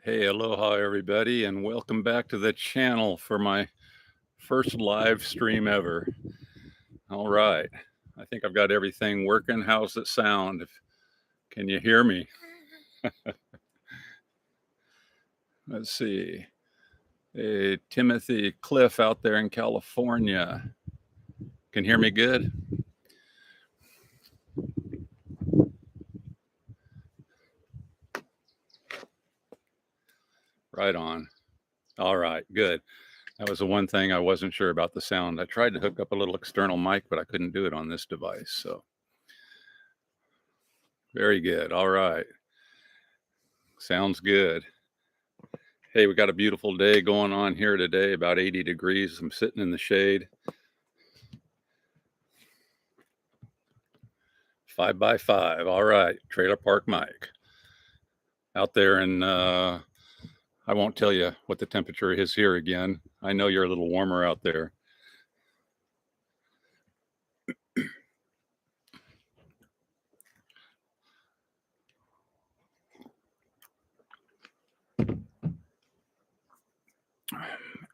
Hey, aloha everybody, and welcome back to the channel for my first live stream ever. All right, I think I've got everything working. How's it sound? Can you hear me? Let's see. Hey, Timothy Cliff out there in California. Can you hear me good? Right on. All right, good. That was the one thing I wasn't sure about the sound. I tried to hook up a little external mic, but I couldn't do it on this device. So very good. All right. Sounds good. Hey, we got a beautiful day going on here today, about 80 degrees. I'm sitting in the shade. 5x5. All right. Trailer Park Mike. Out there in, I won't tell you what the temperature is here again. I know you're a little warmer out there.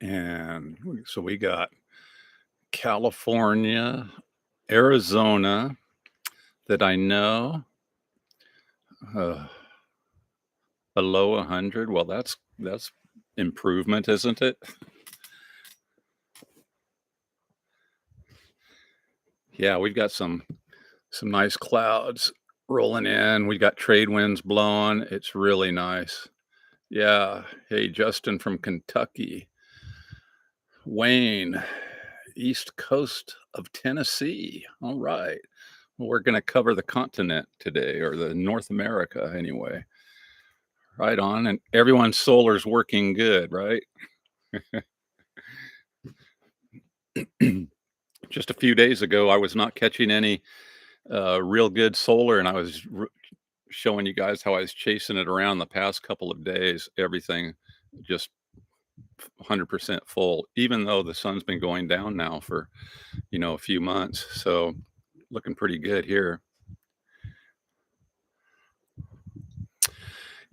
And so we got California, Arizona that I know below 100. Well, that's improvement, isn't it? Yeah, we've got some nice clouds rolling in. We got trade winds blowing. It's really nice. Yeah. Hey, Justin from Kentucky. Wayne, East Coast of Tennessee. All right. Well, we're going to cover the continent today, or the North America anyway. Right on. And everyone's solar's working good, right? Just a few days ago, I was not catching any real good solar, and I was showing you guys how I was chasing it around the past couple of days. Everything just 100% full, even though the sun's been going down now for, a few months. So looking pretty good here.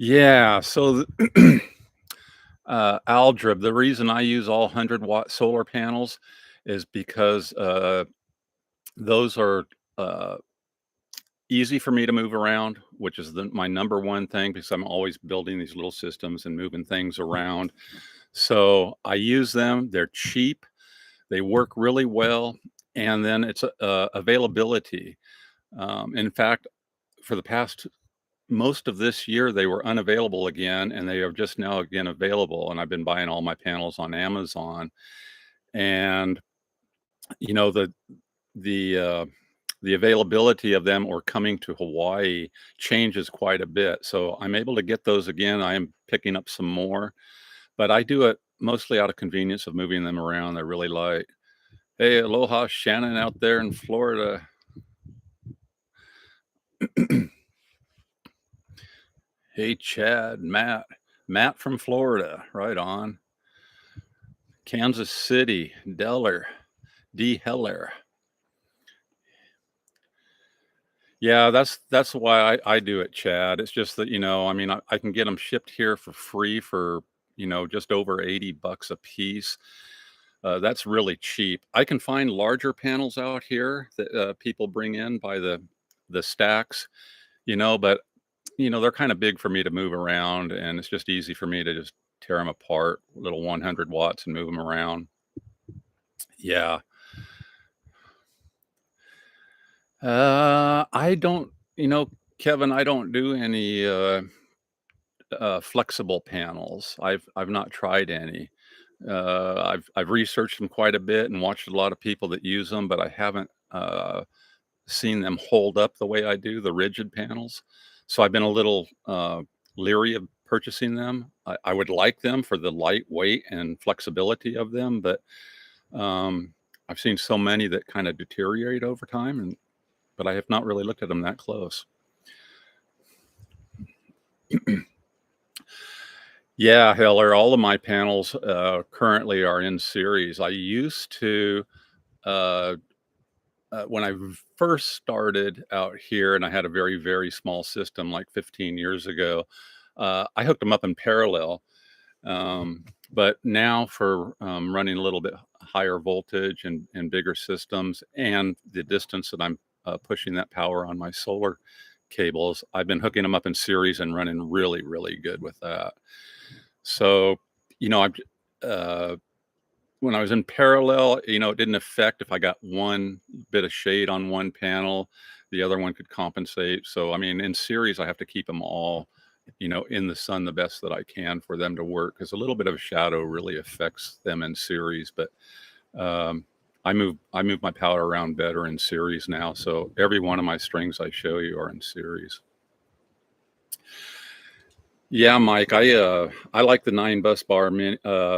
Yeah. So Aldrib, the reason I use all 100-watt solar panels is because those are easy for me to move around, which is my number one thing, because I'm always building these little systems and moving things around. So I use them. They're cheap. They work really well. And then it's availability. In fact, for the past most of this year, they were unavailable again, and they are just now again available. And I've been buying all my panels on Amazon. And the the the availability of them or coming to Hawaii changes quite a bit. So I'm able to get those again. I am picking up some more, but I do it mostly out of convenience of moving them around. They're really light. Hey, aloha, Shannon out there in Florida. Hey, Chad, Matt from Florida, right on. Kansas City, D. Heller. Yeah, that's why I do it, Chad. It's just that, I mean, I can get them shipped here for free for, just over $80 a piece. That's really cheap. I can find larger panels out here that people bring in by the stacks, but they're kind of big for me to move around, and it's just easy for me to just tear them apart, little 100 watts, and move them around. Yeah. I don't, Kevin, I don't do any flexible panels. I've not tried any. I've researched them quite a bit and watched a lot of people that use them, but I haven't seen them hold up the way I do the rigid panels. So I've been a little leery of purchasing them. I would like them for the lightweight and flexibility of them, but I've seen so many that kind of deteriorate over time, but I have not really looked at them that close. Yeah, Heller, all of my panels currently are in series. I used to, when I first started out here, and I had a very, very small system like 15 years ago, I hooked them up in parallel. But now for running a little bit higher voltage and bigger systems, and the distance that I'm pushing that power on my solar cables, I've been hooking them up in series and running really, really good with that. So, you know, I'm uh, when I was in parallel, it didn't affect if I got one bit of shade on one panel, the other one could compensate. So, I mean, in series, I have to keep them all, in the sun the best that I can for them to work, because a little bit of shadow really affects them in series. But um, I move my power around better in series now. So every one of my strings I show you are in series. Yeah, Mike, I like the 9 bus bar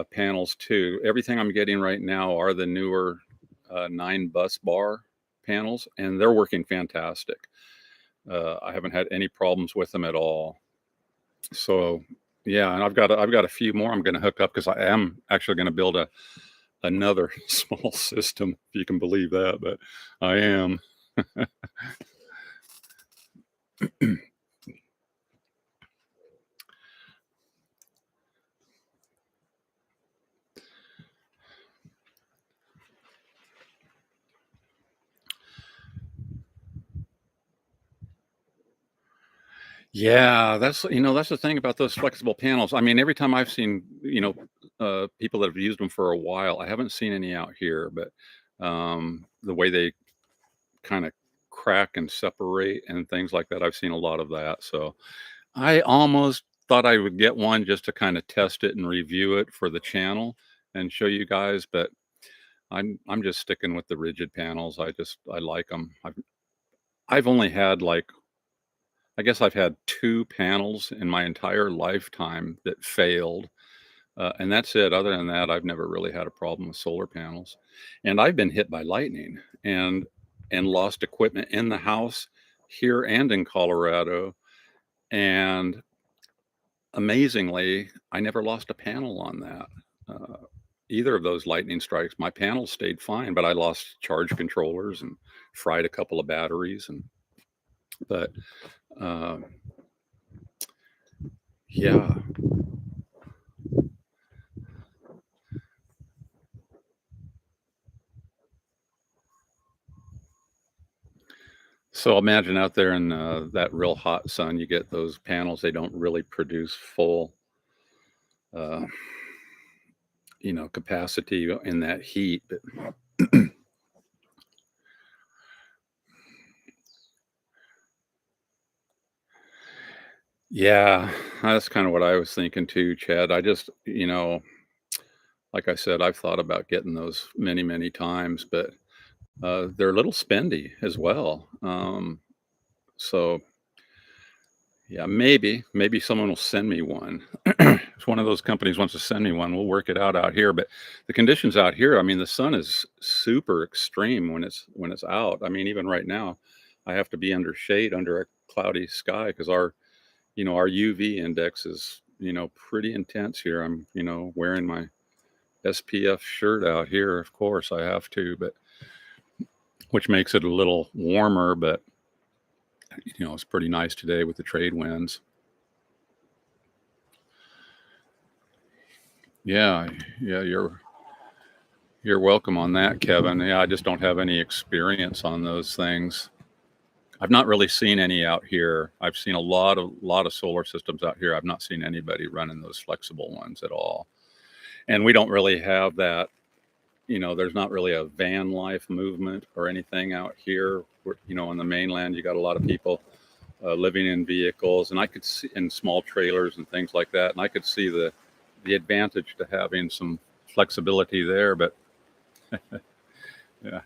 panels too. Everything I'm getting right now are the newer 9 bus bar panels, and they're working fantastic. I haven't had any problems with them at all. So yeah, and I've got a few more I'm going to hook up, because I am actually going to build another small system, if you can believe that. But I am. Yeah, that's the thing about those flexible panels. I mean, every time I've seen, people that have used them for a while, I haven't seen any out here, but the way they kind of crack and separate and things like that, I've seen a lot of that. So I almost thought I would get one just to kind of test it and review it for the channel and show you guys, but I'm just sticking with the rigid panels. I like them. I've only had like, I guess I've had 2 panels in my entire lifetime that failed, and that's it. Other than that, I've never really had a problem with solar panels, and I've been hit by lightning and lost equipment in the house here and in Colorado, and amazingly, I never lost a panel on that. Either of those lightning strikes, my panels stayed fine, but I lost charge controllers and fried a couple of batteries, but, uh, yeah. So imagine out there in that real hot sun, you get those panels. They don't really produce full, uh, capacity in that heat. But yeah, that's kind of what I was thinking too, Chad. I just, like I said, I've thought about getting those many, many times, but they're a little spendy as well. So yeah, maybe someone will send me one. If one of those companies wants to send me one, we'll work it out here. But the conditions out here, I mean, the sun is super extreme when it's out. I mean, even right now, I have to be under shade under a cloudy sky, because our UV index is, pretty intense here. I'm, wearing my SPF shirt out here. Of course, I have to, but which makes it a little warmer. But it's pretty nice today with the trade winds. Yeah, yeah, you're welcome on that, Kevin. Yeah, I just don't have any experience on those things. I've not really seen any out here. I've seen a lot of solar systems out here. I've not seen anybody running those flexible ones at all. And we don't really have that. There's not really a van life movement or anything out here. On the mainland, you got a lot of people living in vehicles, and I could see in small trailers and things like that. And I could see the advantage to having some flexibility there. But yeah,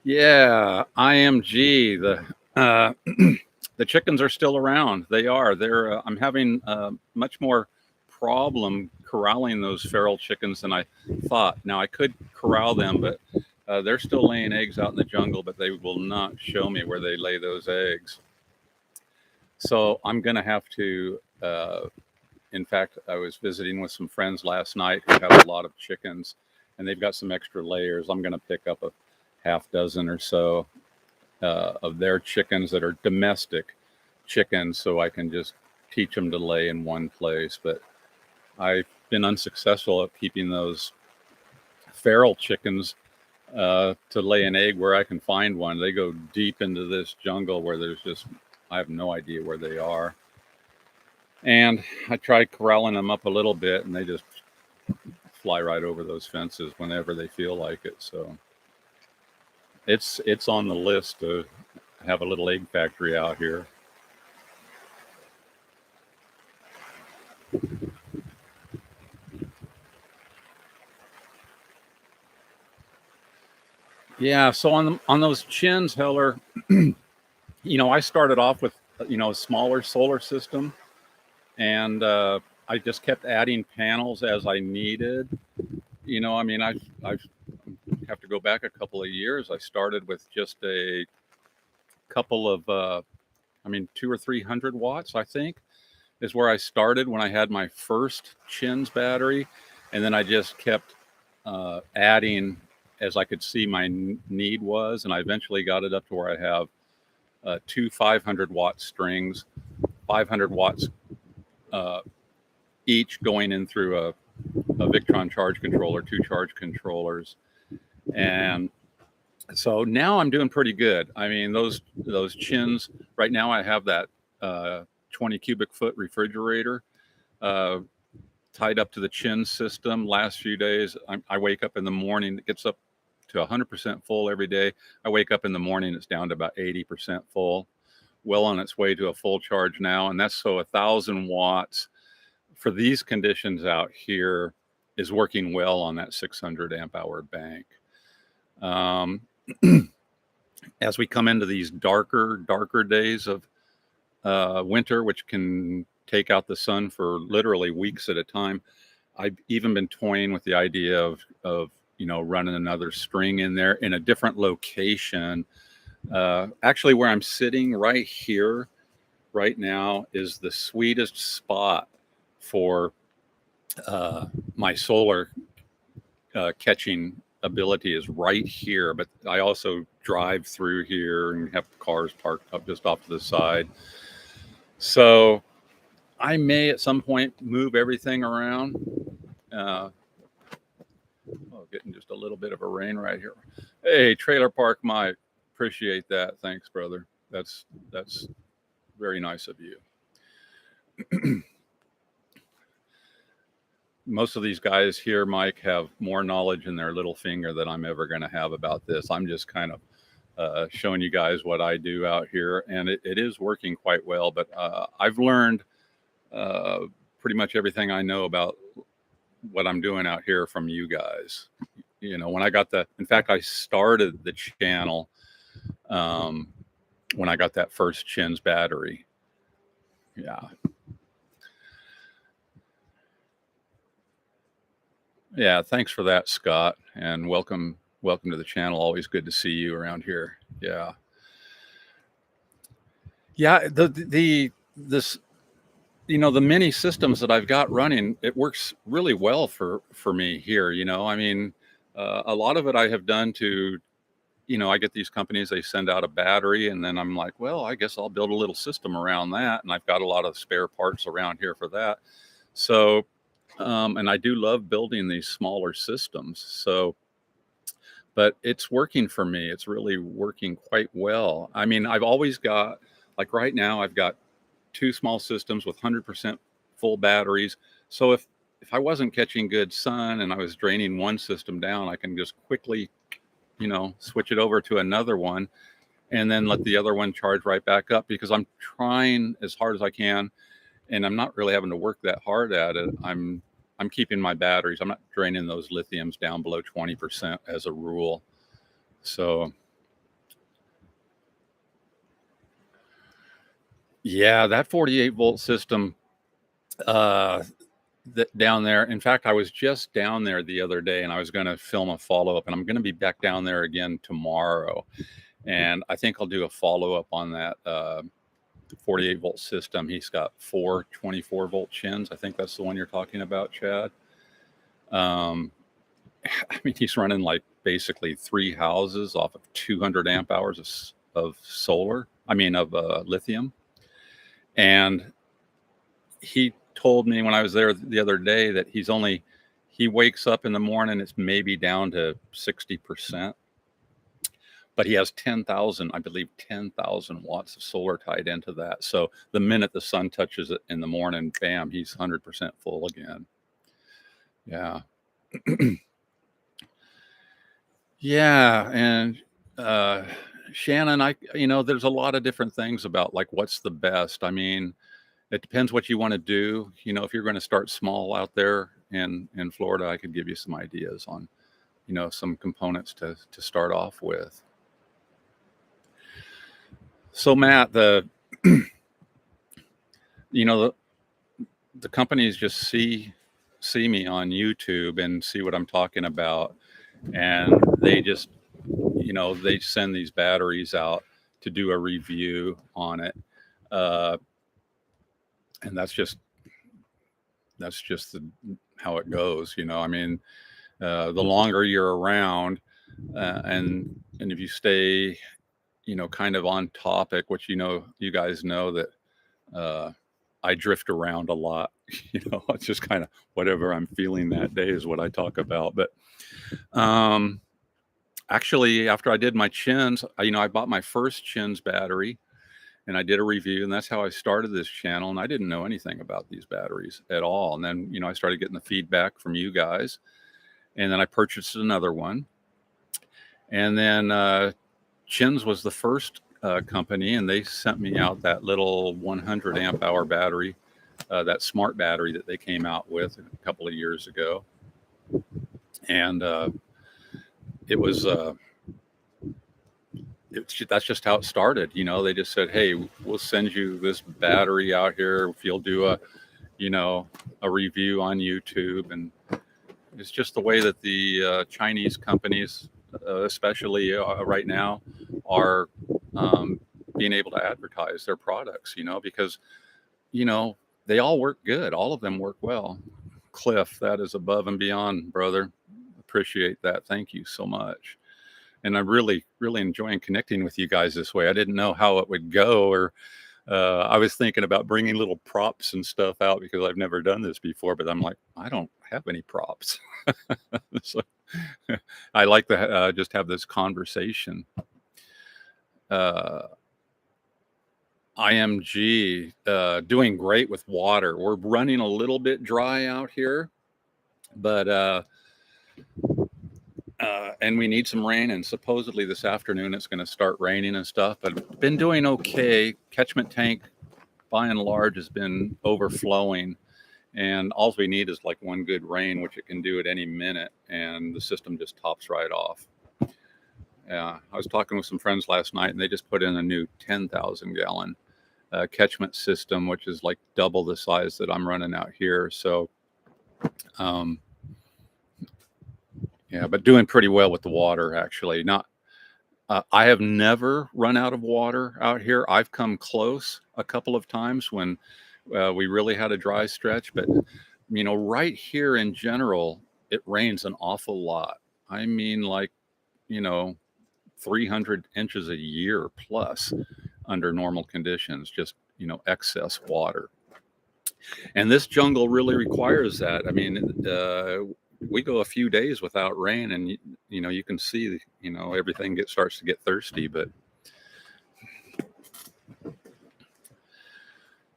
yeah, IMG, uh, the chickens are still around. They are. I'm having much more problem corralling those feral chickens than I thought. Now I could corral them, but they're still laying eggs out in the jungle, but they will not show me where they lay those eggs. So I'm going to have to. In fact, I was visiting with some friends last night who have a lot of chickens, and they've got some extra layers. I'm going to pick up a half dozen or so of their chickens that are domestic chickens, so I can just teach them to lay in one place. But I've been unsuccessful at keeping those feral chickens to lay an egg where I can find one. They go deep into this jungle where I have no idea where they are. And I try corralling them up a little bit, and they just fly right over those fences whenever they feel like it. So it's on the list to have a little egg factory out here. Yeah, so on those chins, Heller, I started off with a smaller solar system, and I just kept adding panels as I needed. I mean, I have to go back a couple of years. I started with just a couple of 200 or 300 watts, I think, is where I started when I had my first chins battery, and then I just kept adding as I could see my need was, and I eventually got it up to where I have two 500-watt strings, 500 watts each going in through a Victron charge controller, two charge controllers. And so now I'm doing pretty good. I mean, those chins, right now I have that 20 cubic foot refrigerator tied up to the chin system. Last few days, I wake up in the morning, it gets up to 100% full every day. I wake up in the morning, it's down to about 80% full, well on its way to a full charge now. And that's so 1,000 watts for these conditions out here is working well on that 600 amp hour bank. As we come into these darker days of winter, which can take out the sun for literally weeks at a time, I've even been toying with the idea of running another string in there in a different location. Actually, where I'm sitting right here right now is the sweetest spot for my solar catching ability is right here, but I also drive through here and have cars parked up just off to the side. So I may at some point move everything around. Getting just a little bit of a rain right here. Hey, Trailer Park Mike, appreciate that. Thanks, brother. That's very nice of you. Most of these guys here, Mike, have more knowledge in their little finger than I'm ever going to have about this. I'm just kind of showing you guys what I do out here, and it is working quite well. But I've learned pretty much everything I know about what I'm doing out here from you guys. When I got in fact, I started the channel when I got that first chins battery. Yeah. Yeah, thanks for that, Scott, and welcome to the channel. Always good to see you around here. Yeah. The mini systems that I've got running, it works really well for me here. I mean, a lot of it I have done to, I get these companies, they send out a battery, and then I'm like, well, I guess I'll build a little system around that, and I've got a lot of spare parts around here for that. So and I do love building these smaller systems. So, but it's working for me. It's really working quite well. I mean, I've always got, like right now, I've got two small systems with 100% full batteries. So if I wasn't catching good sun and I was draining one system down, I can just quickly, switch it over to another one and then let the other one charge right back up, because I'm trying as hard as I can. And I'm not really having to work that hard at it. I'm keeping my batteries. I'm not draining those lithiums down below 20% as a rule. So yeah, that 48 volt system down there. In fact, I was just down there the other day and I was going to film a follow-up, and I'm going to be back down there again tomorrow. And I think I'll do a follow-up on that 48 volt system. He's got 4 24 volt chins. I think that's the one you're talking about, Chad. I mean, he's running like basically 3 houses off of 200 amp hours of solar. I mean, of lithium. And he told me when I was there the other day that he wakes up in the morning, it's maybe down to 60%, but he has 10,000, I believe 10,000 watts of solar tied into that. So the minute the sun touches it in the morning, bam, he's 100% full again. Yeah. Yeah, and uh, Shannon, there's a lot of different things about like what's the best. I mean, it depends what you want to do. If you're going to start small out there in Florida, I could give you some ideas on, some components to start off with. So Matt, you know the companies just see me on YouTube and see what I'm talking about, and they send these batteries out to do a review on it, uh, and that's just how it goes. I mean, the longer you're around, and if you stay, kind of on topic, which you guys know that uh, I drift around a lot. It's just kind of whatever I'm feeling that day is what I talk about. But um, actually, after I did my chins, I bought my first chins battery and I did a review, and that's how I started this channel. And I didn't know anything about these batteries at all. And then, I started getting the feedback from you guys, and then I purchased another one. And then Chins was the first company, and they sent me out that little 100 amp hour battery, that smart battery that they came out with a couple of years ago. And it was that's just how it started. They just said, "Hey, we'll send you this battery out here if you'll do a review on YouTube." And it's just the way that the Chinese companies, especially right now, are being able to advertise their products. Because they all work good. All of them work well. Cliff, that is above and beyond, brother. Appreciate that. Thank you so much. And I'm really, really enjoying connecting with you guys this way. I didn't know how it would go, or I was thinking about bringing little props and stuff out because I've never done this before, but I'm like, I don't have any props. So I like to just have this conversation. IMG, doing great with water. We're running a little bit dry out here, but and we need some rain, and supposedly this afternoon it's going to start raining and stuff, but been doing okay. Catchment tank by and large has been overflowing, and all we need is like one good rain, which it can do at any minute, and the system just tops right off. I was talking with some friends last night, and they just put in a new 10,000 gallon catchment system, which is like double the size that I'm running out here. So yeah, but doing pretty well with the water, actually. Not, I have never run out of water out here. I've come close a couple of times when we really had a dry stretch, but right here in general, it rains an awful lot. I mean, like, 300 inches a year plus under normal conditions, just, excess water. And this jungle really requires that. I mean, we go a few days without rain, and you can see everything starts to get thirsty. But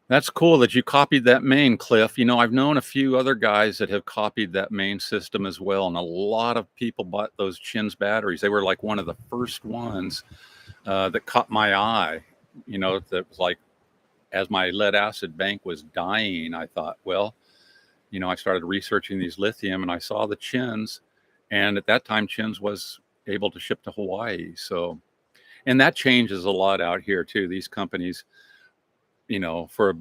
that's cool that you copied that main, Cliff. I've known a few other guys that have copied that main system as well, and a lot of people bought those Chins batteries. They were like one of the first ones that caught my eye. That was like, as my lead acid bank was dying, I thought, well, I started researching these lithium, and I saw the Chins, and at that time, Chins was able to ship to Hawaii. So, and that changes a lot out here too. These companies, for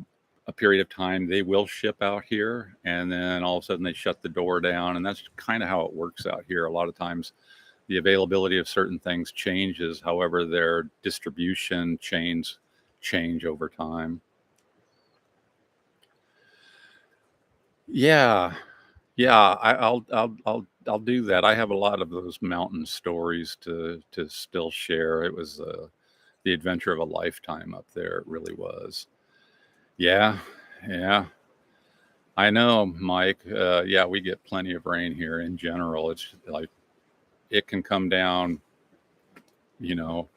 a period of time, they will ship out here, and then all of a sudden they shut the door down, and that's kind of how it works out here. A lot of times, the availability of certain things changes. However, their distribution chains change over time. Yeah, yeah, I'll do that. I have a lot of those mountain stories to still share. It was the adventure of a lifetime up there. It really was. Yeah, yeah. I know, Mike. Yeah, we get plenty of rain here in general. It's like it can come down, you know,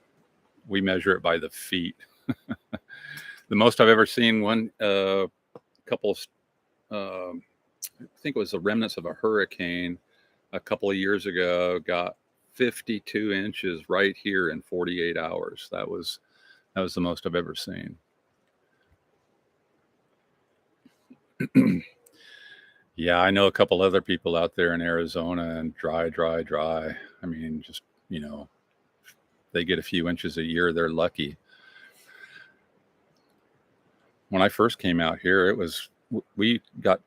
we measure it by the feet. The most I've ever seen, one couple, I think it was the remnants of a hurricane a couple of years ago, got 52 inches right here in 48 hours. That was the most I've ever seen. Yeah, I know a couple other people out there in Arizona, and dry, dry, dry. I mean, just, you know, they get a few inches a year, they're lucky. When I first came out here, we got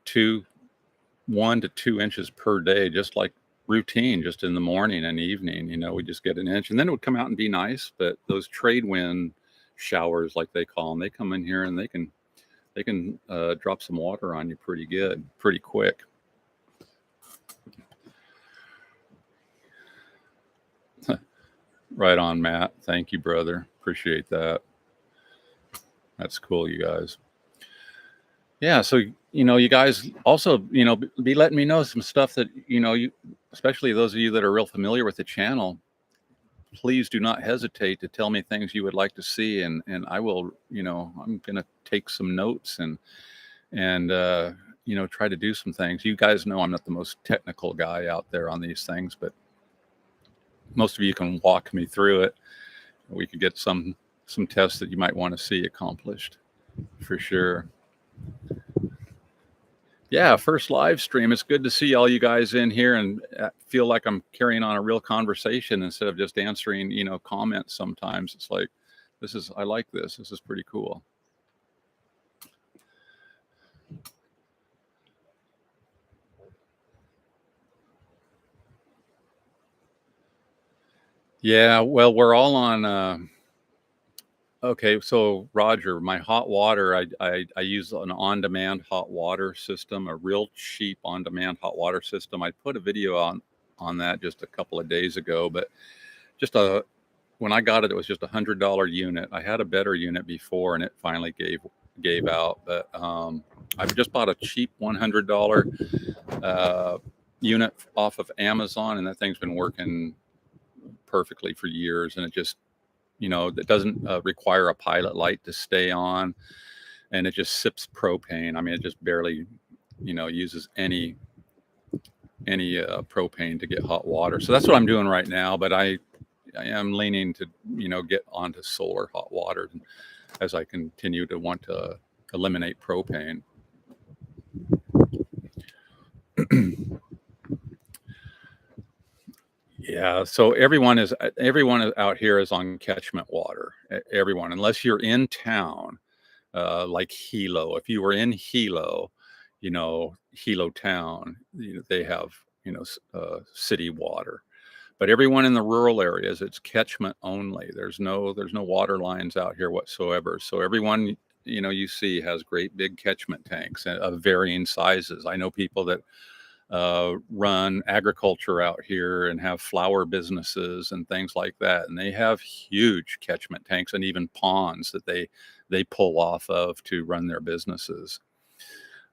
1 to 2 inches per day, just like routine, just in the morning and evening. We just get an inch, and then it would come out and be nice. But those trade wind showers, like they call them, they come in here and they can drop some water on you pretty good, pretty quick. Right on, Matt. Thank you, brother. Appreciate that. That's cool, you guys. Yeah, so you guys also, be letting me know some stuff that especially those of you that are real familiar with the channel. Please do not hesitate to tell me things you would like to see, and I will. I'm gonna take some notes and try to do some things. You guys know I'm not the most technical guy out there on these things, but most of you can walk me through it. We could get some tests that you might want to see accomplished, for sure. Yeah, first live stream. It's good to see all you guys in here and feel like I'm carrying on a real conversation instead of just answering, comments sometimes. It's like, I like this. This is pretty cool. Yeah, well, we're all on. Okay, so Roger, my hot water, I use an on-demand hot water system, a real cheap on-demand hot water system. I put a video on that just a couple of days ago, but just when I got it, it was just $100 unit. I had a better unit before, and it finally gave out. But I've just bought a cheap $100 unit off of Amazon, and that thing's been working perfectly for years. And it just that doesn't require a pilot light to stay on, and it just sips propane. I mean, it just barely uses any propane to get hot water. So that's what I'm doing right now. But I am leaning to get onto solar hot water as I continue to want to eliminate propane. Yeah, so everyone out here is on catchment water. Everyone, unless you're in town, like Hilo. If you were in Hilo, Hilo town, they have city water. But everyone in the rural areas, it's catchment only. There's no water lines out here whatsoever. So everyone you see has great big catchment tanks of varying sizes. I know people that run agriculture out here and have flower businesses and things like that, and they have huge catchment tanks and even ponds that they pull off of to run their businesses.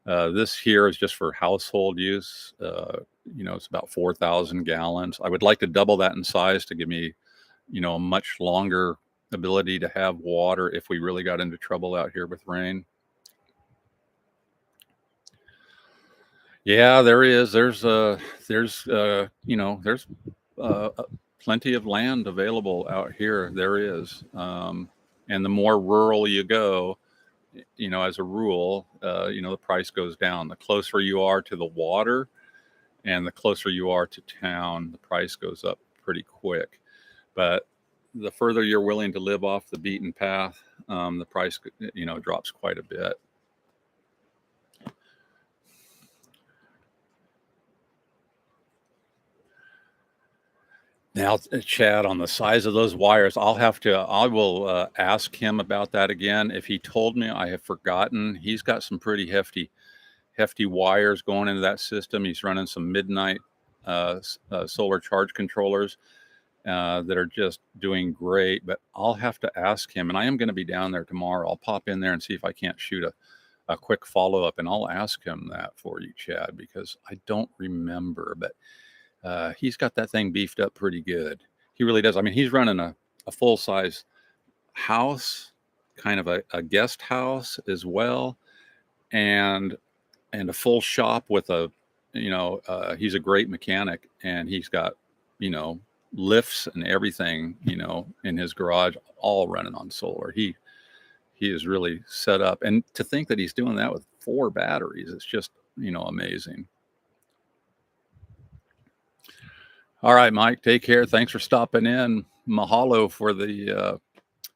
This here is just for household use. It's about 4,000 gallons. I would like to double that in size to give me a much longer ability to have water if we really got into trouble out here with rain. Yeah, there is. There's plenty of land available out here. There is. And the more rural you go, as a rule, the price goes down. The closer you are to the water and the closer you are to town, the price goes up pretty quick. But the further you're willing to live off the beaten path, the price, drops quite a bit. Now, Chad, on the size of those wires, I will ask him about that again. If he told me, I have forgotten. He's got some pretty hefty wires going into that system. He's running some midnight solar charge controllers that are just doing great. But I'll have to ask him, and I am going to be down there tomorrow. I'll pop in there and see if I can't shoot a quick follow-up, and I'll ask him that for you, Chad, because I don't remember, but he's got that thing beefed up pretty good. He really does. I mean, he's running a full-size house, kind of a guest house as well, and a full shop with a, he's a great mechanic, and he's got, lifts and everything, in his garage, all running on solar. He is really set up, and to think that he's doing that with 4 batteries, it's just, amazing. All right, Mike, take care. Thanks for stopping in. Mahalo for the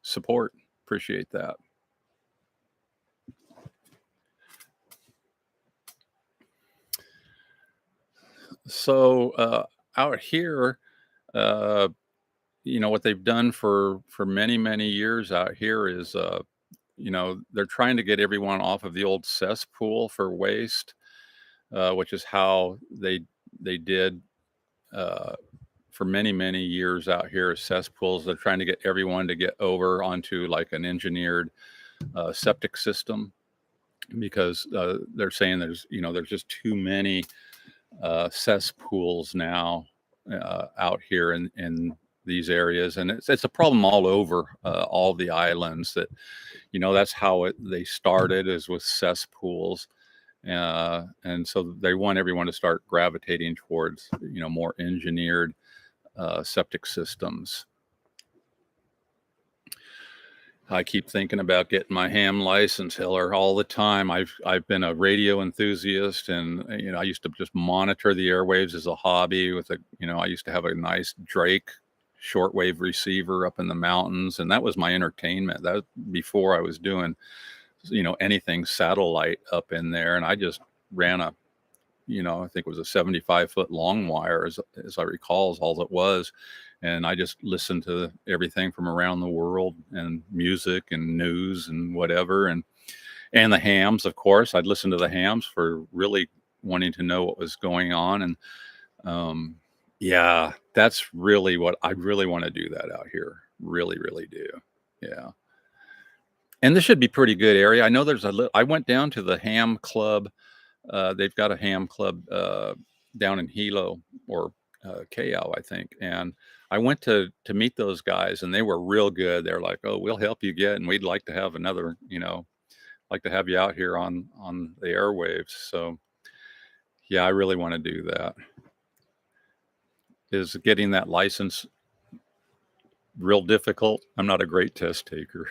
support. Appreciate that. So out here, what they've done for many years out here is, they're trying to get everyone off of the old cesspool for waste, which is how they did for many years out here. Cesspools. They're trying to get everyone to get over onto like an engineered septic system, because they're saying there's just too many cesspools now out here in these areas, and it's a problem all over all the islands. That that's how they started, is with cesspools, and so they want everyone to start gravitating towards more engineered septic systems. I keep thinking about getting my ham license, Hiller, all the time. I've been a radio enthusiast, and I used to just monitor the airwaves as a hobby. I used to have a nice Drake shortwave receiver up in the mountains, and that was my entertainment. That was before I was doing anything satellite up in there, and I just ran I think it was a 75-foot long wire, as I recall, is all it was. And I just listened to everything from around the world, and music and news and whatever. And the hams, of course. I'd listen to the hams for really wanting to know what was going on. And yeah, that's really what I really want to do, that out here. Really do. Yeah. And this should be pretty good area. I know I went down to the ham club. They've got a ham club down in Hilo, or Callao, I think. And I went to meet those guys, and they were real good. They're like, "Oh, we'll help you get, and we'd like to have another, like to have you out here on the airwaves." So yeah, I really want to do that. Is getting that license real difficult? I'm not a great test taker.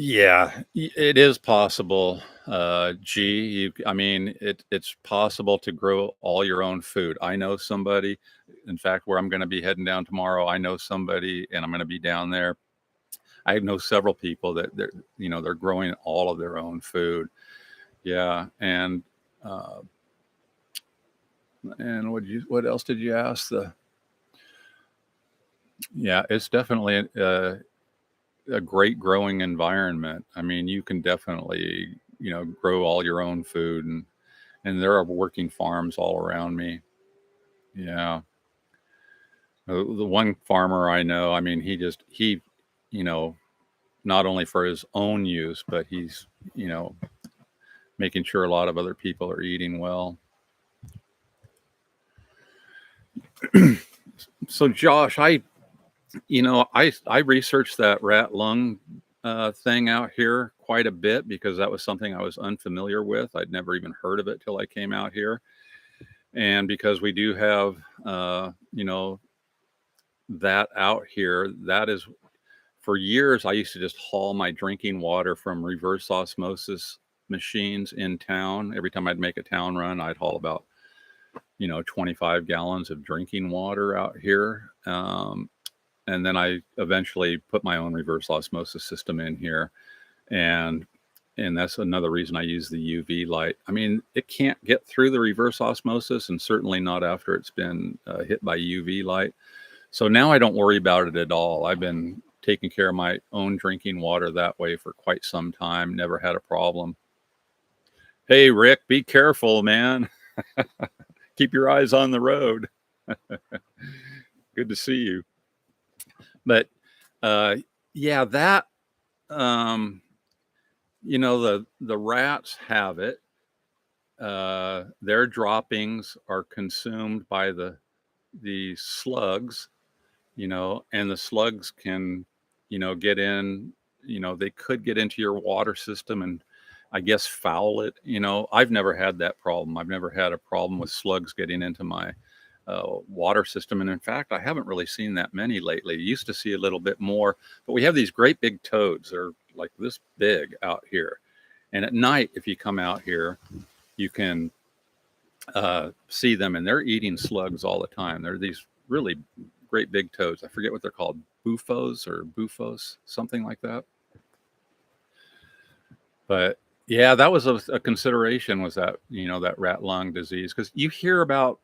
Yeah, it is possible. I mean, it's possible to grow all your own food. I know somebody, in fact, where I'm going to be heading down tomorrow. I know somebody, and I'm going to be down there. I know several people that they're growing all of their own food. Yeah, and what else did you ask? Yeah, it's definitely a great growing environment. I mean, you can definitely, grow all your own food, and there are working farms all around me. Yeah. The one farmer I know, I mean, he, you know, not only for his own use, but he's, making sure a lot of other people are eating well. So Josh, I researched that rat lung thing out here quite a bit, because that was something I was unfamiliar with. I'd never even heard of it till I came out here. And because we do have, that out here, that is, for years, I used to just haul my drinking water from reverse osmosis machines in town. Every time I'd make a town run, I'd haul about, 25 gallons of drinking water out here. And then I eventually put my own reverse osmosis system in here. And that's another reason I use the UV light. I mean, it can't get through the reverse osmosis, and certainly not after it's been hit by UV light. So now I don't worry about it at all. I've been taking care of my own drinking water that way for quite some time. Never had a problem. Hey, Rick, be careful, man. Keep your eyes on the road. Good to see you. But uh, yeah, that um, the rats have it. Their droppings are consumed by the slugs, and the slugs can, get in, they could get into your water system and I guess foul it. I've never had that problem. I've never had a problem with slugs getting into my water system. And in fact, I haven't really seen that many lately. Used to see a little bit more, but we have these great big toads. They're like this big out here. And at night, if you come out here, you can see them, and they're eating slugs all the time. They're these really great big toads. I forget what they're called, bufos, something like that. But yeah, that was a consideration, was that, that rat lung disease, because you hear about,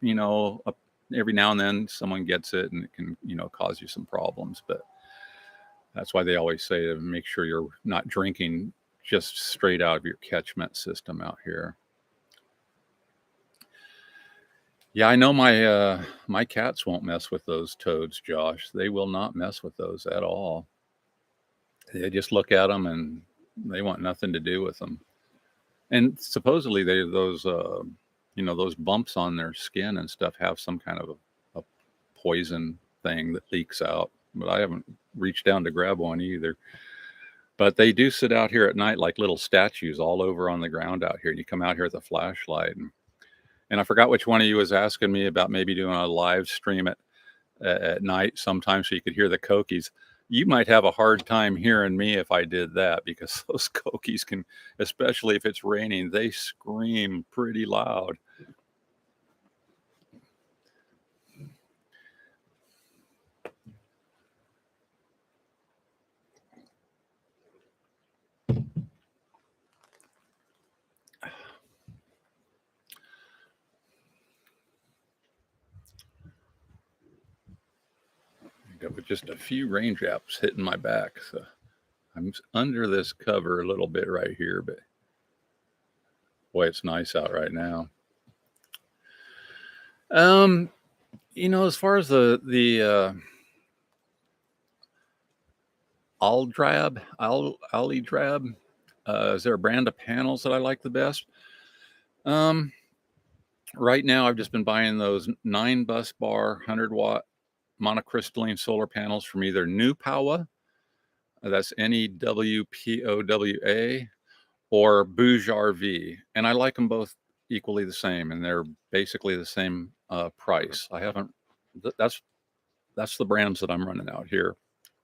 every now and then someone gets it and it can, cause you some problems. But that's why they always say to make sure you're not drinking just straight out of your catchment system out here. Yeah, I know my cats won't mess with those toads, Josh. They will not mess with those at all. They just look at them and they want nothing to do with them. And supposedly those bumps on their skin and stuff have some kind of a poison thing that leaks out. But I haven't reached down to grab one either. But they do sit out here at night like little statues all over on the ground out here. You come out here with a flashlight, and I forgot which one of you was asking me about maybe doing a live stream at night sometime so you could hear the cokies. You might have a hard time hearing me if I did that, because those cokies can, especially if it's raining, they scream pretty loud. With just a few raindrops hitting my back, so I'm under this cover a little bit right here, but boy, it's nice out right now. As far as the Aldi Drab, is there a brand of panels that I like the best? Right now I've just been buying those 9 bus bar 100-watt monocrystalline solar panels from either New Powa, that's NEWPOWA, or Bouge RV, and I like them both equally the same, and they're basically the same price. I haven't. That's the brands that I'm running out here,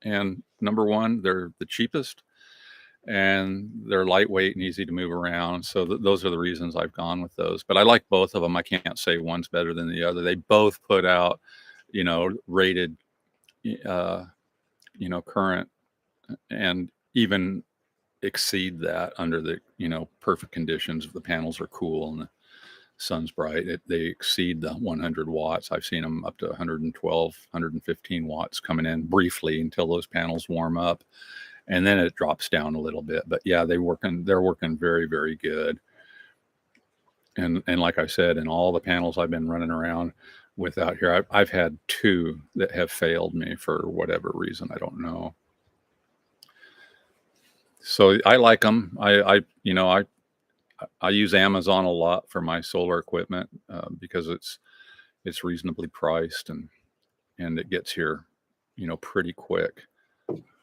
and number one, they're the cheapest, and they're lightweight and easy to move around. So those are the reasons I've gone with those. But I like both of them. I can't say one's better than the other. They both put out, rated, current, and even exceed that under the, perfect conditions. If the panels are cool and the sun's bright, they exceed the 100 watts. I've seen them up to 112, 115 watts coming in briefly until those panels warm up, and then it drops down a little bit. But yeah, they're working very, very good. And like I said, in all the panels I've been running around with out here, I've had 2 that have failed me for whatever reason. I don't know. So I like them. I use Amazon a lot for my solar equipment because it's reasonably priced, and it gets here, pretty quick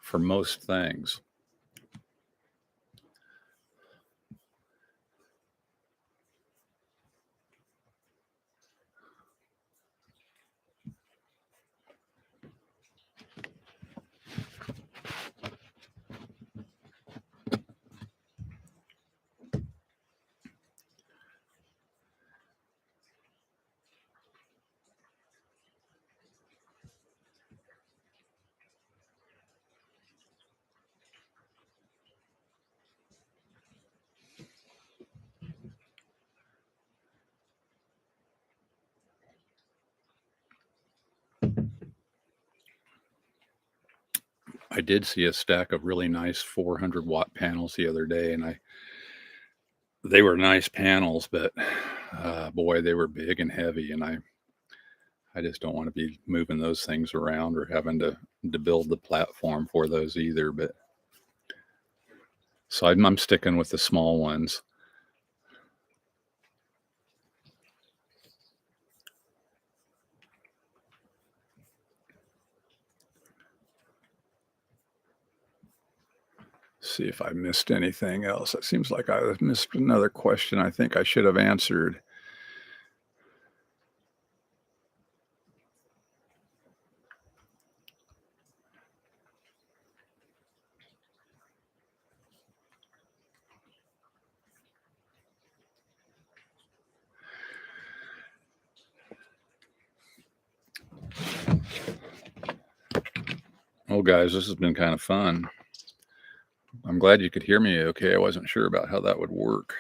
for most things. I did see a stack of really nice 400-watt panels the other day, and they were nice panels, but boy, they were big and heavy, and I I just don't want to be moving those things around or having to build the platform for those either. But so I'm sticking with the small ones. See if I missed anything else. It seems like I missed another question I think I should have answered. Oh, guys, this has been kind of fun. I'm glad you could hear me okay. I wasn't sure about how that would work.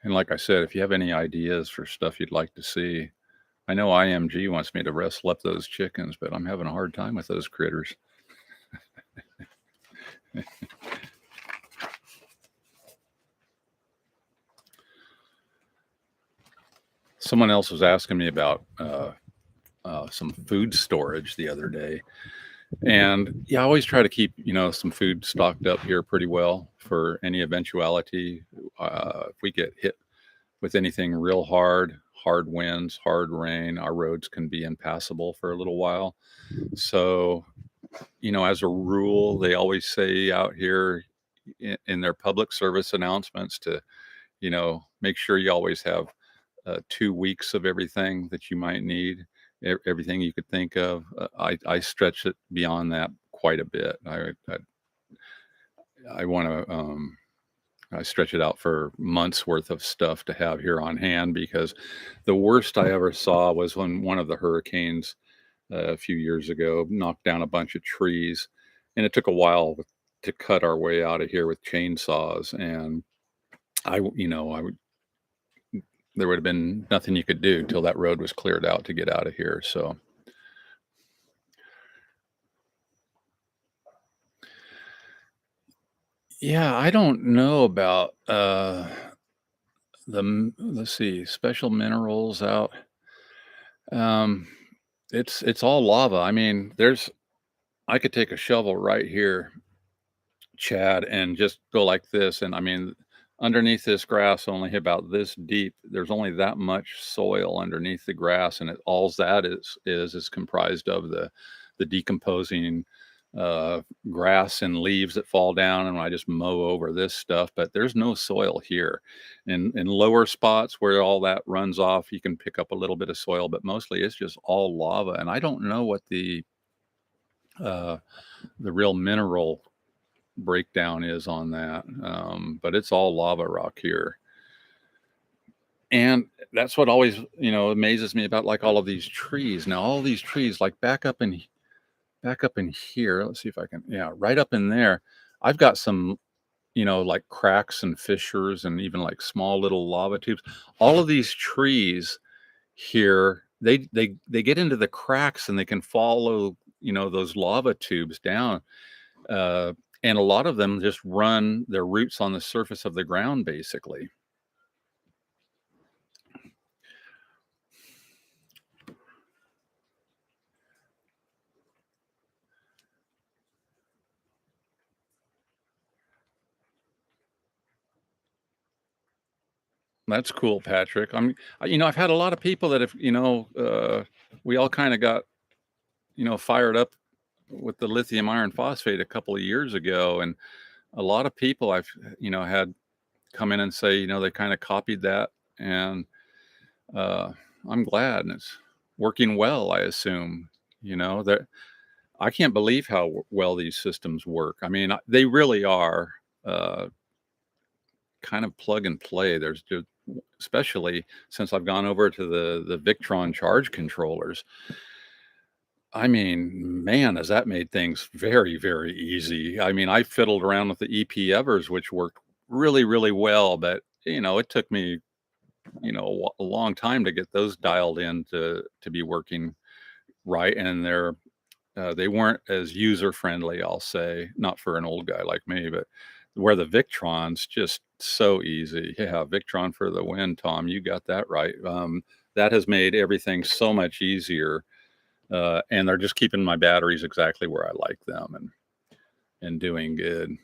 And like I said, if you have any ideas for stuff you'd like to see, I know IMG wants me to wrestle up those chickens, but I'm having a hard time with those critters. Someone else was asking me about some food storage the other day. And yeah, I always try to keep, some food stocked up here pretty well for any eventuality. If we get hit with anything real hard winds, hard rain, our roads can be impassable for a little while. So, as a rule, they always say out here in their public service announcements to, make sure you always have 2 weeks of everything that you might need, everything you could think of. I stretch it beyond that quite a bit. I want to. I stretch it out for months worth of stuff to have here on hand because the worst I ever saw was when one of the hurricanes a few years ago knocked down a bunch of trees, and it took a while to cut our way out of here with chainsaws. And I would there would have been nothing you could do till that road was cleared out to get out of here. So yeah, I don't know about let's see, special minerals out. Um, it's all lava. I mean, I could take a shovel right here, Chad, and just go like this. And I mean, underneath this grass, only about this deep, there's only that much soil underneath the grass, and all that is comprised of the decomposing uh, grass and leaves that fall down, and I just mow over this stuff. But there's no soil here. In lower spots where all that runs off, you can pick up a little bit of soil, but mostly it's just all lava. And I don't know what uh, the real mineral breakdown is on that. But it's all lava rock here. And that's what always, amazes me about like all of these trees. Now, all these trees, like back up in here. Let's see if I can, yeah, right up in there. I've got some, like cracks and fissures and even like small little lava tubes. All of these trees here, they get into the cracks and they can follow, those lava tubes down. Uh, and a lot of them just run their roots on the surface of the ground, basically. That's cool, Patrick. I've had a lot of people that have, we all kind of got, fired up with the lithium iron phosphate a couple of years ago. And a lot of people I've, had come in and say, they kind of copied that. And uh, I'm glad. And it's working well, I assume, that I can't believe how well these systems work. I mean, they really are uh, kind of plug and play. There's just, especially since I've gone over to the Victron charge controllers. I mean, man, has that made things very, very easy. I mean, I fiddled around with the EP Evers, which worked really, really well, but it took me, a long time to get those dialed in to be working right. And they weren't as user friendly, I'll say, not for an old guy like me, but where the Victron's just so easy. Yeah, Victron for the win, Tom. You got that right. that has made everything so much easier. And they're just keeping my batteries exactly where I like them, and doing good.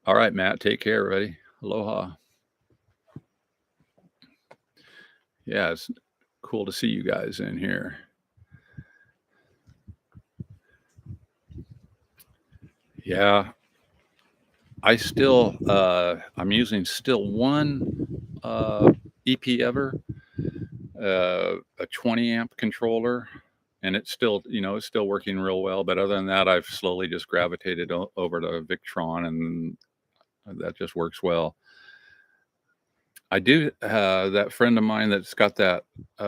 All right, Matt, take care, buddy. Aloha. Yeah, it's cool to see you guys in here. Yeah, I'm using still one EP ever, a 20 amp controller, and it's still, it's still working real well. But other than that, I've slowly just gravitated over to Victron, and that just works well. I do, that friend of mine that's got that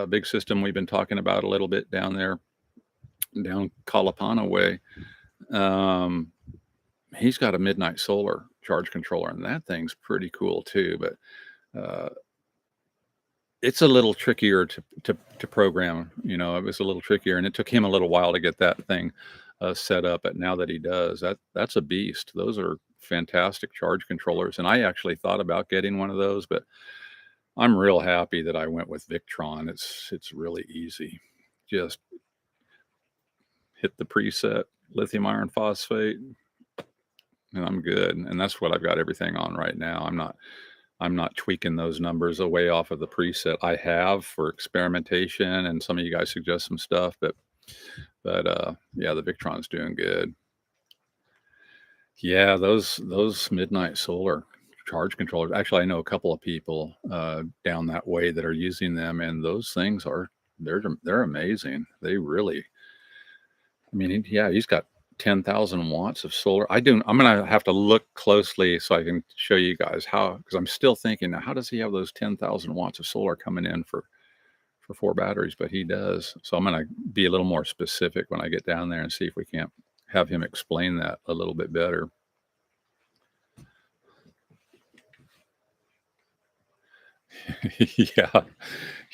big system we've been talking about a little bit down there, down Kalapana way. Um, he's got a Midnight Solar charge controller, and that thing's pretty cool too. But uh, it's a little trickier to program. It was a little trickier, and it took him a little while to get that thing set up. But now that he does, that's a beast. Those are fantastic charge controllers, and I actually thought about getting one of those, but I'm real happy that I went with Victron. It's really easy. Just hit the preset lithium iron phosphate, and I'm good. And that's what I've got everything on right now. I'm not tweaking those numbers away off of the preset. I have for experimentation, and some of you guys suggest some stuff, but yeah, the Victron's doing good. Yeah, those Midnight Solar charge controllers. Actually, I know a couple of people down that way that are using them, and those things they're amazing. They really, I mean, yeah, he's got 10,000 watts of solar. I'm gonna have to look closely so I can show you guys how, because I'm still thinking, now, how does he have those 10,000 watts of solar coming in for 4 batteries? But he does. So I'm gonna be a little more specific when I get down there and see if we can't have him explain that a little bit better. Yeah,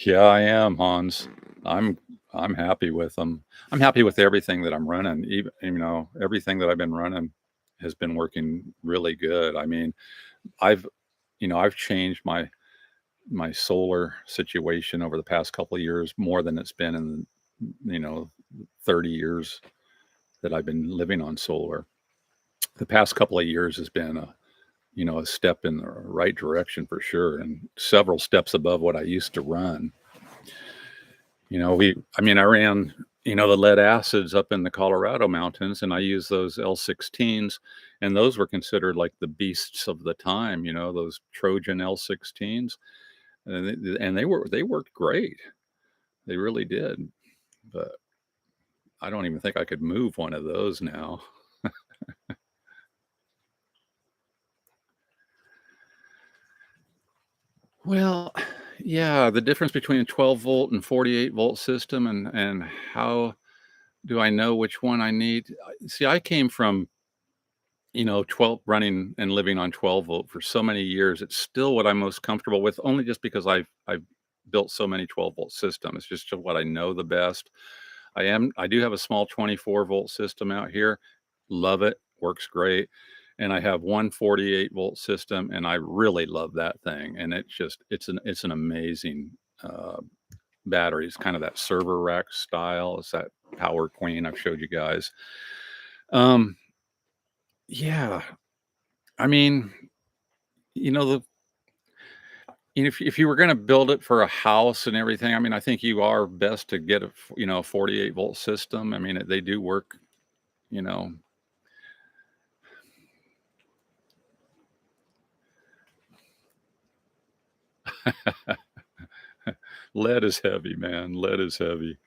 yeah, I am, Hans. I'm I'm happy with them. I'm happy with everything that I'm running. Even, everything that I've been running has been working really good. I mean, I've I've changed my solar situation over the past couple of years more than it's been in, 30 years that I've been living on solar. The past couple of years has been a step in the right direction for sure, and several steps above what I used to run. I ran, the lead acids up in the Colorado mountains, and I used those L16s, and those were considered like the beasts of the time, those Trojan L16s, and they worked great. They really did. But I don't even think I could move one of those now. Well, yeah, the difference between a 12 volt and 48 volt system, and how do I know which one I need? See, I came from 12, running and living on 12 volt for so many years. It's still what I'm most comfortable with, only just because I've built so many 12 volt systems. It's just what I know the best. I do have a small 24-volt system out here. Love it. Works great. And I have one 48-volt system, and I really love that thing. And it's an amazing battery. It's kind of that server rack style. It's that Power Queen I've showed you guys. Um, yeah, I mean, you know, the if you were going to build it for a house and everything, I mean, I think you are best to get a 48-volt system. I mean, they do work, you know. Lead is heavy, man. Lead is heavy.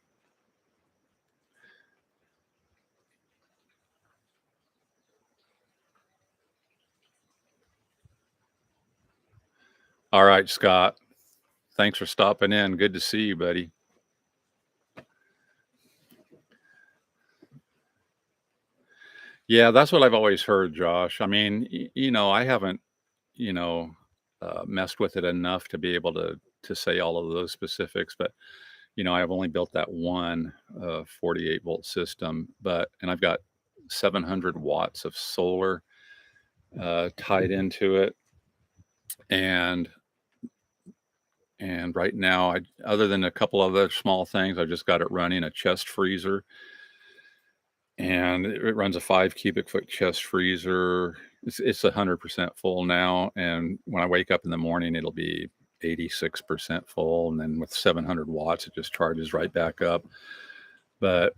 All right, Scott. Thanks for stopping in. Good to see you, buddy. Yeah, that's what I've always heard, Josh. I mean, I haven't, you know, messed with it enough to be able to say all of those specifics, but I've only built that one 48-volt system, and I've got 700 watts of solar tied into it, and And right now, other than a couple other small things, I just got it running a chest freezer, and it runs a 5 cubic foot chest freezer. It's 100% full now, and when I wake up in the morning, it'll be 86% full, and then with 700 watts, it just charges right back up. But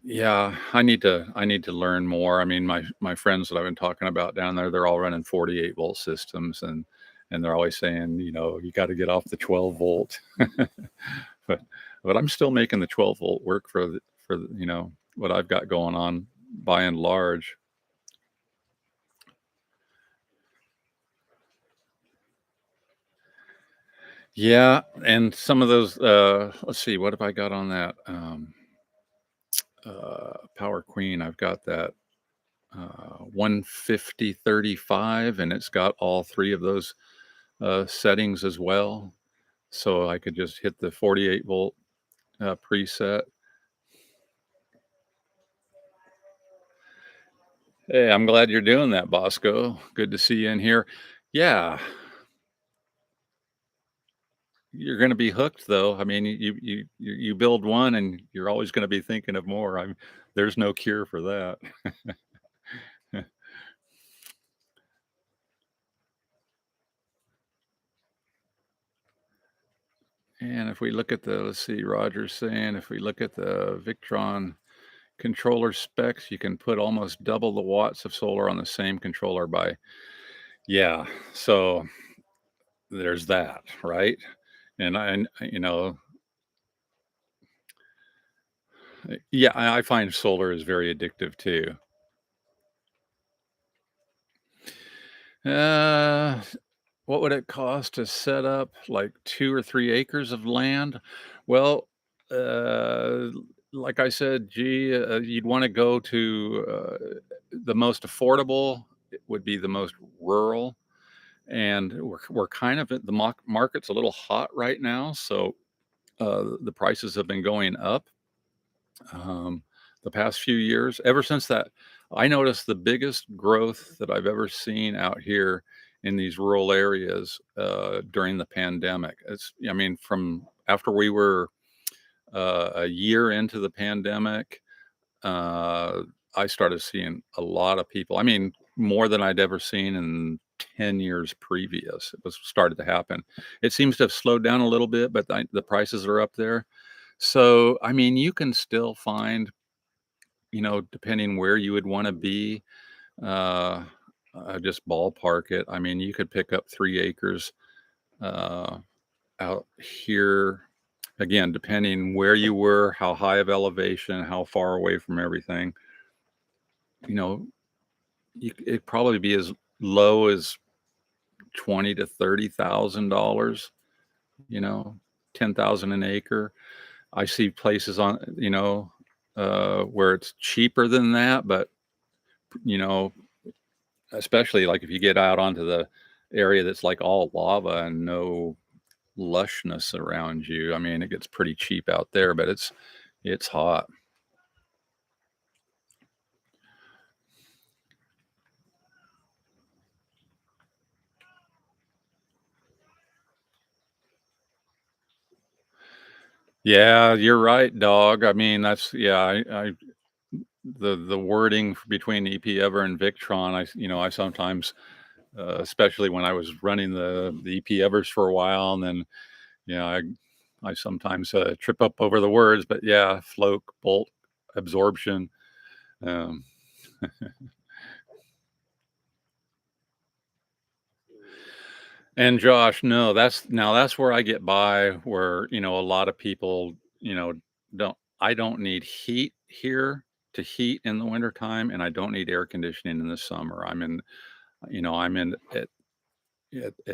yeah, I need to learn more. I mean, my friends that I've been talking about down there, they're all running 48-volt systems, and they're always saying, "You gotta get off the 12 volt." But but I'm still making the 12 volt work for what I've got going on by and large. Yeah, and some of those, let's see, what have I got on that? Power Queen, I've got that 150/35, and it's got all 3 of those, settings as well. So I could just hit the 48 volt, preset. Hey, I'm glad you're doing that, Bosco. Good to see you in here. Yeah, you're gonna be hooked, though. I mean, you build one, and you're always gonna be thinking of more. There's no cure for that. And if we look at let's see, Roger's saying if we look at the Victron controller specs, you can put almost double the watts of solar on the same controller by, yeah. So there's that, right? And yeah, I find solar is very addictive too. Uh, what would it cost to set up like 2 or 3 acres of land? Well, uh, like I said, gee, you'd wanna go to, the most affordable. It would be the most rural, and we're kind of at the market's a little hot right now, so, the prices have been going up, um, the past few years. Ever since that, I noticed the biggest growth that I've ever seen out here in these rural areas, during the pandemic. I mean, from after we were, a year into the pandemic, uh, I started seeing a lot of people. I mean, more than I'd ever seen in 10 years previous. It was started to happen. It seems to have slowed down a little bit, but the prices are up there. So, I mean, you can still find, depending where you would wanna be, uh, just ballpark it. I mean, you could pick up 3 acres, uh, out here, again, depending where you were, how high of elevation, how far away from everything, you know, it'd probably be as low as 20 to $30,000, you know, 10,000 an acre. I see places where it's cheaper than that, but, you know, especially, like, if you get out onto the area that's, like, all lava and no lushness around you, I mean, it gets pretty cheap out there, but it's hot. Yeah, you're right, dog. I mean, that's yeah, the wording between EP Ever and Victron, I sometimes, especially when I was running the EP Evers for a while, and then, yeah, I sometimes, trip up over the words, but yeah, float, bolt, absorption, um And Josh, no, that's where I get by where, a lot of people, I don't need heat here to heat in the wintertime, and I don't need air conditioning in the summer. I'm in at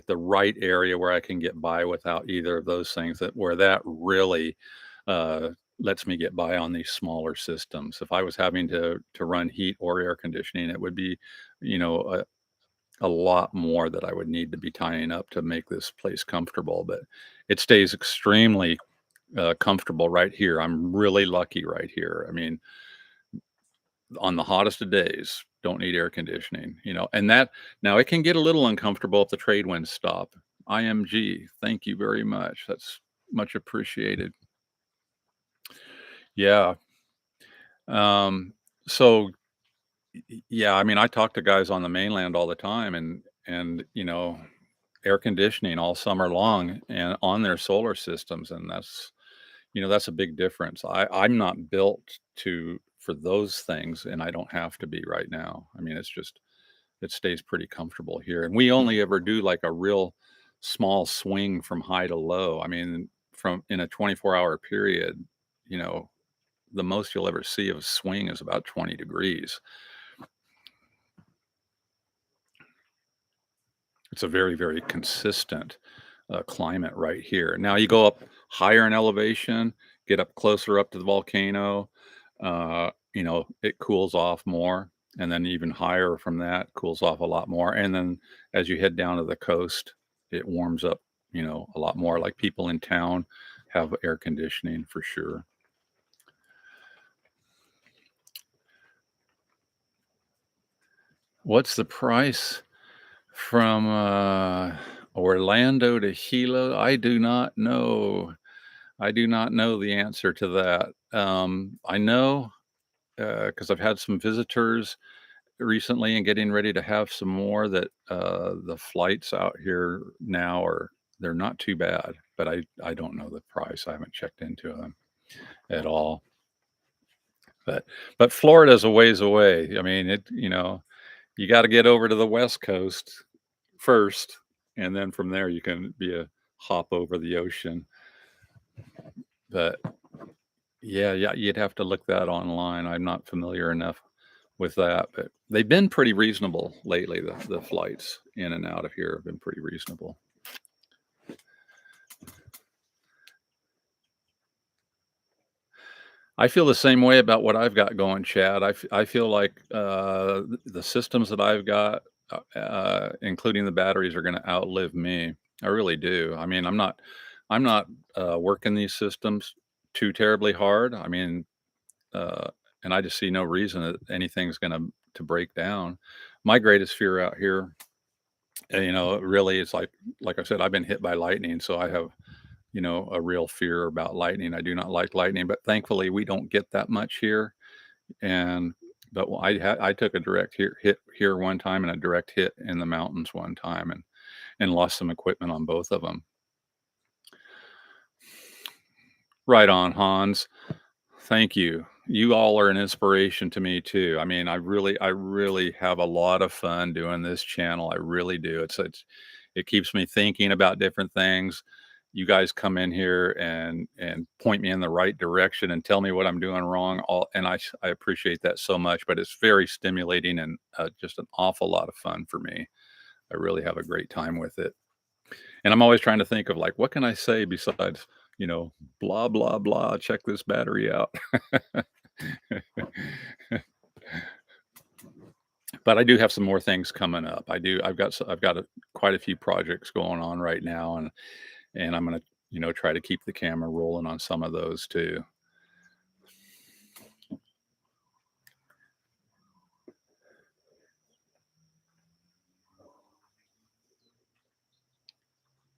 the right area where I can get by without either of those things, that really, uh, lets me get by on these smaller systems. If I was having to run heat or air conditioning, it would be, you know, a lot more that I would need to be tying up to make this place comfortable, but it stays extremely, comfortable right here. I'm really lucky right here. I mean, on the hottest of days, don't need air conditioning, and that now it can get a little uncomfortable if the trade winds stop. IMG. Thank you very much. That's much appreciated. Yeah. Um, so yeah, I mean, I talk to guys on the mainland all the time and air conditioning all summer long and on their solar systems, and that's a big difference. I'm not built to for those things, and I don't have to be right now. I mean, it stays pretty comfortable here, and we only ever do like a real small swing from high to low. I mean, from in a 24-hour period, you know, the most you'll ever see of a swing is about 20 degrees. It's a very, very consistent climate right here. Now you go up higher in elevation, get up closer up to the volcano, it cools off more, and then even higher from that, cools off a lot more. And then as you head down to the coast, it warms up, a lot more. Like people in town have air conditioning for sure. What's the price from Orlando to Hilo? I do not know. I do not know the answer to that. I know because I've had some visitors recently and getting ready to have some more that the flights out here now they're not too bad, but I don't know the price. I haven't checked into them at all. But Florida's a ways away. I mean, you got to get over to the West Coast first, and then from there you can be a hop over the ocean. But yeah, yeah, you'd have to look that online. I'm not familiar enough with that, but they've been pretty reasonable lately. The flights in and out of here have been pretty reasonable. I feel the same way about what I've got going, Chad. I feel like the systems that I've got, including the batteries, are going to outlive me. I really do. I mean, I'm not working these systems too terribly hard. I mean, uh, and I just see no reason that anything's going to break down. My greatest fear out here, really, it's like I said, I've been hit by lightning, so I have a real fear about lightning. I do not like lightning, but thankfully we don't get that much here. And but I took a direct hit here one time and a direct hit in the mountains one time and lost some equipment on both of them. Right on, Hans. Thank you. You all are an inspiration to me too. I mean, I really have a lot of fun doing this channel. I really do. It keeps me thinking about different things. You guys come in here and point me in the right direction and tell me what I'm doing wrong. I appreciate that so much. But it's very stimulating and just an awful lot of fun for me. I really have a great time with it. And I'm always trying to think of like, what can I say besides, blah, blah, blah, check this battery out. But I do have some more things coming up. Quite a few projects going on right now, and I'm gonna, try to keep the camera rolling on some of those too.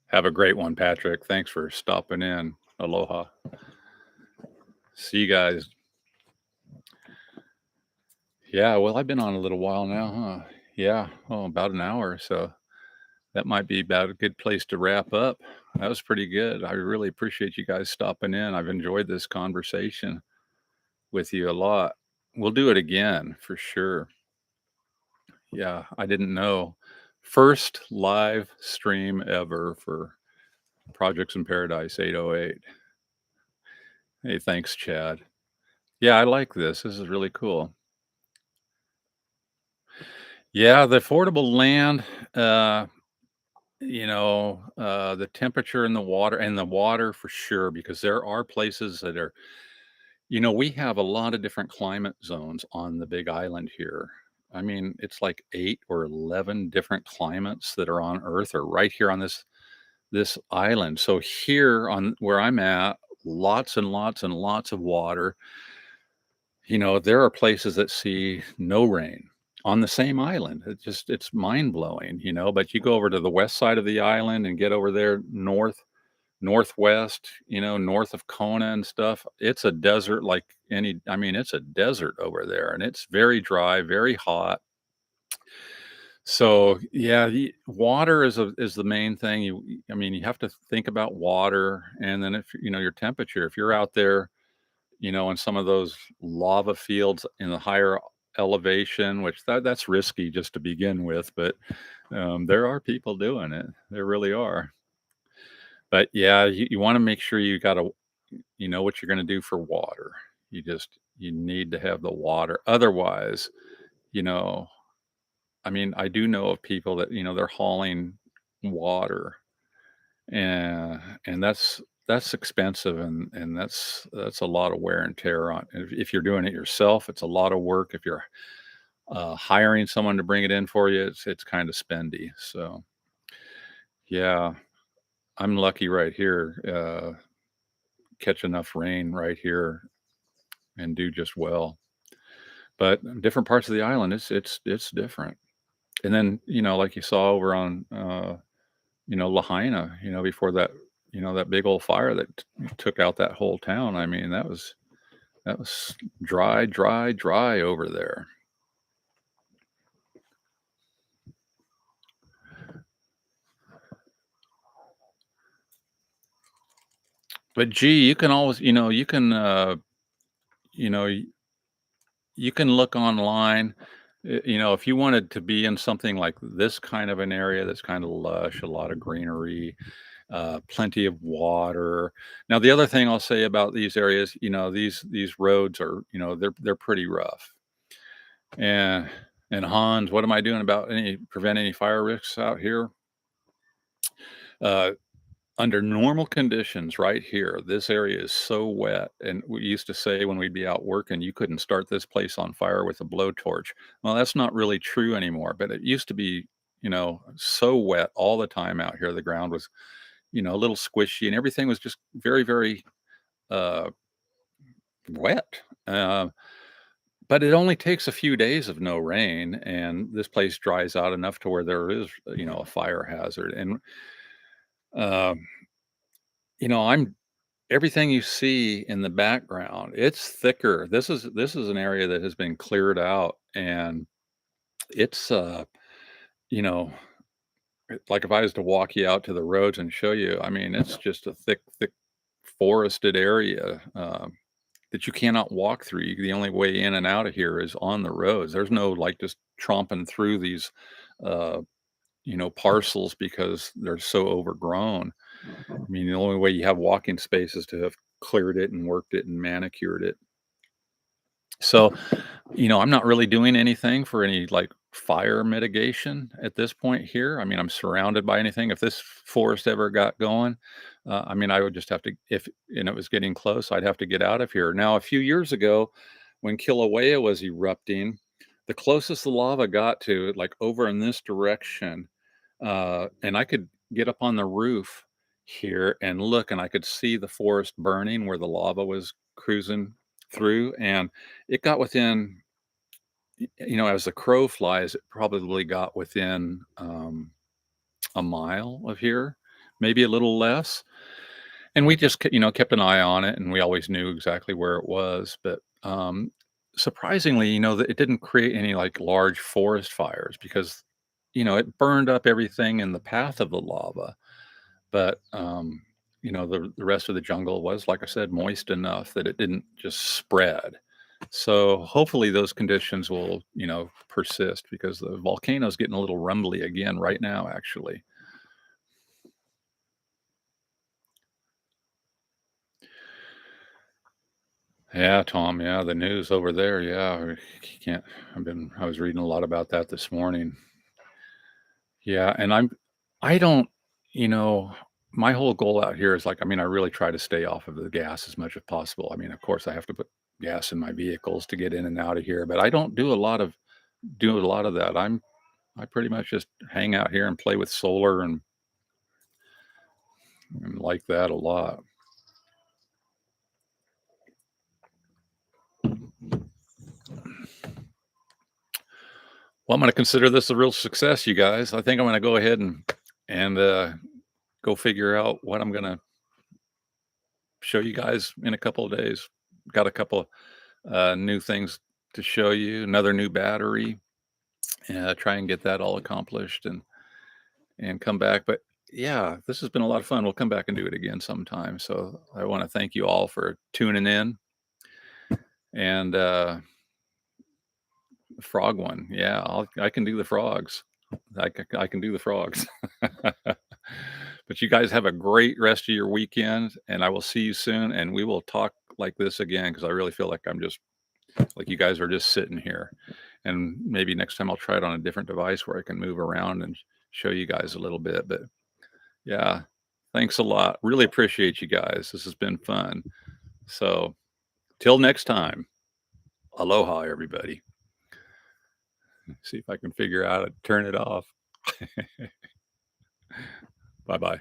Have a great one, Patrick. Thanks for stopping in. Aloha. See you guys. Yeah, well, I've been on a little while now, huh? Yeah, oh, about an hour, so that might be about a good place to wrap up. That was pretty good. I really appreciate you guys stopping in. I've enjoyed this conversation with you a lot. We'll do it again for sure. Yeah, I didn't know. First live stream ever for Projects in Paradise 808. Hey, thanks, Chad. Yeah, I like this. This is really cool. Yeah, the affordable land, the temperature in the water for sure, because there are places that are, we have a lot of different climate zones on the big island here. I mean, it's like 8 or 11 different climates that are on Earth or right here on this island. So here on where I'm at, lots and lots and lots of water. There are places that see no rain. on the same island. It's mind blowing, but you go over to the west side of the island and get over there northwest, north of Kona and stuff. It's a desert like I mean, it's a desert over there and it's very dry, very hot. So, yeah, the water is the main thing. I mean, you have to think about water, and then if your temperature. If you're out there, in some of those lava fields in the higher elevation, which that's risky just to begin with, but there are people doing it. There really are. But yeah, you want to make sure you know what you're going to do for water. You need to have the water. Otherwise, you know, I mean, I do know of people that, they're hauling water and that's expensive and that's a lot of wear and tear on. If you're doing it yourself, it's a lot of work. If you're hiring someone to bring it in for you, it's kind of spendy. So yeah, I'm lucky right here. Catch enough rain right here and do just well. But different parts of the island, it's different. And then, like you saw over on Lahaina, before that, that big old fire that took out that whole town. I mean, that was dry, dry, dry over there. But gee, you can always, you know, y- you can look online. If you wanted to be in something like this kind of an area that's kind of lush, a lot of greenery, plenty of water. Now, the other thing I'll say about these areas, these roads are, they're pretty rough. And Hans, what am I doing about any prevent any fire risks out here? Uh, Under normal conditions, right here, this area is so wet, and we used to say when we'd be out working, you couldn't start this place on fire with a blowtorch. Well, that's not really true anymore, but it used to be, so wet all the time out here. The ground was, a little squishy, and everything was just very, very uh, wet. But it only takes a few days of no rain, and this place dries out enough to where there is, a fire hazard. And um, I'm everything you see in the background, it's thicker. This is an area that has been cleared out, and it's you know, like if I was to walk you out to the roads and show you, I mean, it's just a thick, thick forested area that you cannot walk through. The only way in and out of here is on the roads. There's no like just tromping through these uh, parcels because they're so overgrown. I mean, the only way you have walking space is to have cleared it and worked it and manicured it. So, I'm not really doing anything for any like fire mitigation at this point here. I mean, I'm surrounded by anything. If this forest ever got going, I mean, I would just have to, if it was getting close, I'd have to get out of here. Now, a few years ago, when Kilauea was erupting, the closest the lava got to, like over in this direction, and I could get up on the roof here and look, and I could see the forest burning where the lava was cruising through, and it got within, as the crow flies, it probably got within a mile of here, maybe a little less. And we just, kept an eye on it, and we always knew exactly where it was. But surprisingly, that it didn't create any like large forest fires because, it burned up everything in the path of the lava. But, the rest of the jungle was, like I said, moist enough that it didn't just spread. So hopefully those conditions will, persist because the volcano's getting a little rumbly again right now, actually. Yeah, Tom. Yeah, the news over there. Yeah, you can't. I was reading a lot about that this morning. Yeah, and I don't, you know, my whole goal out here is like, I mean, I really try to stay off of the gas as much as possible. I mean, of course, I have to put gas in my vehicles to get in and out of here, but I don't do a lot of that. I pretty much just hang out here and play with solar and like that a lot. Well, I'm going to consider this a real success, you guys. I think I'm going to go ahead and go figure out what I'm going to show you guys in a couple of days. Got a couple new things to show you. Another new battery. Try and get that all accomplished and come back. But yeah, this has been a lot of fun. We'll come back and do it again sometime. So I want to thank you all for tuning in. And frog one, yeah, I can do the frogs. I can do the frogs. But you guys have a great rest of your weekend, and I will see you soon. And we will talk like this again because I really feel like I'm just like you guys are just sitting here. And maybe next time I'll try it on a different device where I can move around and show you guys a little bit. But yeah, thanks a lot. Really appreciate you guys. This has been fun. So till next time, aloha, everybody. See if I can figure out how to turn it off. Bye bye.